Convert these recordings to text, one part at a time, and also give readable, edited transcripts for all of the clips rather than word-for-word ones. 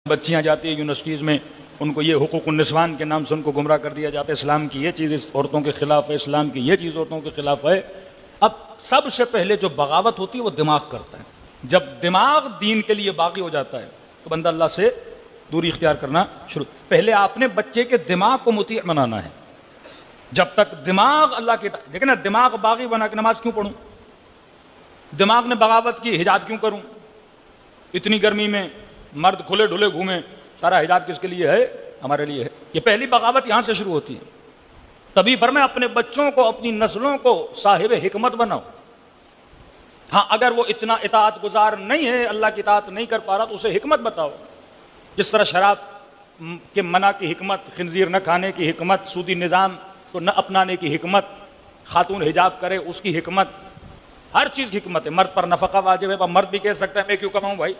बच्चियां जाती है यूनिवर्सिटीज़ में, उनको ये हुकूकुन निस्वान के नाम से उनको गुमराह कर दिया जाता है, इस्लाम की ये चीज़ इस औरतों के ख़िलाफ़ है, इस्लाम की ये चीज़ औरतों के ख़िलाफ़ है। अब सबसे पहले जो बगावत होती है वो दिमाग करता है। जब दिमाग दीन के लिए बागी हो जाता है तो बंदा अल्लाह से दूरी इख्तियार करना शुरू। पहले आपने बच्चे के दिमाग को मुती बनाना है। जब तक दिमाग अल्लाह के, देखे ना, दिमाग बागी बना के नमाज क्यों पढ़ूं, दिमाग ने बगावत की, हिजाब क्यों करूं, इतनी गर्मी में मर्द खुले ढुले घूमे, सारा हिजाब किसके लिए है, हमारे लिए है। ये पहली बगावत यहां से शुरू होती है। तभी फरमाया अपने बच्चों को, अपनी नस्लों को साहिब हिकमत बनाओ। हाँ, अगर वो इतना इताअत गुजार नहीं है, अल्लाह की इताअत नहीं कर पा रहा, तो उसे हिकमत बताओ। जिस तरह शराब के मना की हिकमत, खिंजीर न खाने की हिकमत, सूदी निज़ाम को न अपनाने की हिकमत, खातून हिजाब करे उसकी हिकमत, हर चीज़ की हिकमत है। मर्द पर नफ़का वाजिब है, पर मर्द भी कह सकता है मैं क्यों कमाऊँ भाई,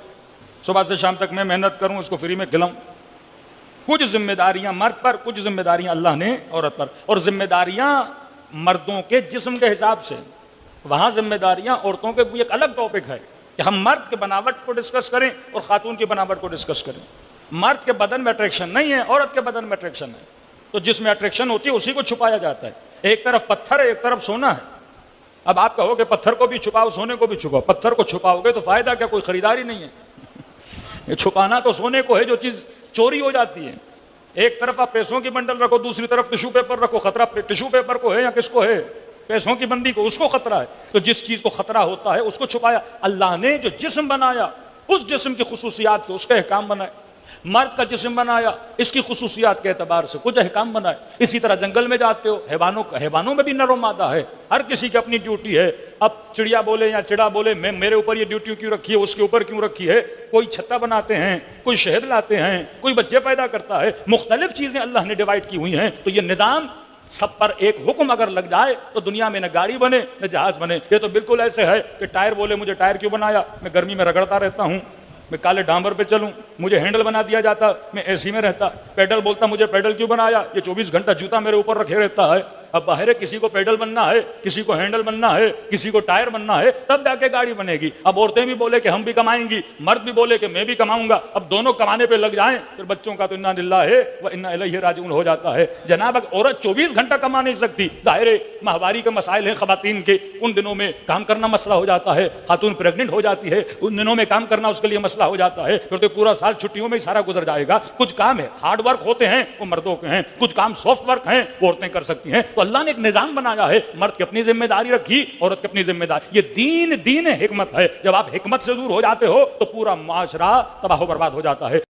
सुबह से शाम तक मैं मेहनत करूँ, उसको फ्री में खिलाऊँ। कुछ जिम्मेदारियां मर्द पर, कुछ जिम्मेदारियां अल्लाह ने औरत पर। और जिम्मेदारियां मर्दों के जिस्म के हिसाब से, वहां जिम्मेदारियां औरतों के, एक अलग टॉपिक है कि हम मर्द के बनावट को डिस्कस करें और खातून की बनावट को डिस्कस करें। मर्द के बदन में अट्रैक्शन नहीं है, औरत के बदन में अट्रैक्शन है। तो जिसमें अट्रैक्शन होती है उसी को छुपाया जाता है। एक तरफ पत्थर है, एक तरफ सोना है। अब आप कहोगे पत्थर को भी छुपाओ, सोने को भी छुपाओ। पत्थर को छुपाओगे तो फायदा क्या, कोई खरीदारी नहीं है। ये छुपाना तो सोने को है, जो चीज चोरी हो जाती है। एक तरफ आप पैसों की बंडल रखो, दूसरी तरफ टिश्यू पेपर रखो, खतरा टिश्यू पेपर को है या किसको है, पैसों की बंदी को, उसको खतरा है। तो जिस चीज को खतरा होता है उसको छुपाया। अल्लाह ने जो जिस्म बनाया उस जिस्म की खुसूसियात से उसके अहकाम बनाए। मर्द का जिस्म बनाया, इसकी खुसूसियात के एतबार से कुछ अहकाम बनाए। इसी तरह जंगल में जाते हो, हैवानों में भी नर मादा है, हर किसी की अपनी ड्यूटी है। अब चिड़िया बोले या चिड़ा बोले, मैं मेरे ऊपर ये ड्यूटी क्यों रखी है, उसके ऊपर क्यों रखी है। कोई छत्ता बनाते हैं, कोई शहद लाते हैं, कोई बच्चे पैदा करता है। मुख्तलिफ चीजें अल्लाह ने डिवाइड की हुई हैं। तो ये निज़ाम सब पर एक हुक्म अगर लग जाए तो दुनिया में न गाड़ी बने न जहाज बने। ये तो बिल्कुल ऐसे है कि टायर बोले मुझे टायर क्यों बनाया, मैं गर्मी में रगड़ता रहता हूँ, मैं काले डांबर पे चलूं, मुझे हैंडल बना दिया जाता, मैं एसी में रहता। पेडल बोलता मुझे पेडल क्यों बनाया, ये 24 घंटा जूता मेरे ऊपर रखे रहता है। अब बाहर किसी को पेडल बनना है, किसी को हैंडल बनना है, किसी को टायर बनना है, तब जाके गाड़ी बनेगी। अब औरतें भी बोले कि हम भी कमाएंगी, मर्द भी बोले कि मैं भी कमाऊंगा। अब दोनों कमाने पे लग जाएं फिर बच्चों का तो इन्ना लिल्लाहि व इन्ना इलैहि राजिऊन हो जाता है। जनाब, औरत 24 घंटा कमा नहीं सकती। जाहिर है माहवारी के मसाइल हैं खवातीन के, उन दिनों में काम करना मसला हो जाता है। खातून प्रेग्नेंट हो जाती है, उन दिनों में काम करना उसके लिए मसला हो जाता है। फिर तो पूरा साल छुट्टियों में ही सारा गुजर जाएगा। कुछ काम है हार्ड वर्क होते हैं वो मर्दों के हैं, कुछ काम सॉफ्ट वर्क हैं वो औरतें कर सकती हैं। तो अल्लाह ने एक निजाम बनाया है, मर्द की अपनी जिम्मेदारी रखी, औरत की अपनी जिम्मेदारी। ये दीन हिकमत है। जब आप हिकमत से दूर हो जाते हो तो पूरा माशरा तबाह बर्बाद हो जाता है।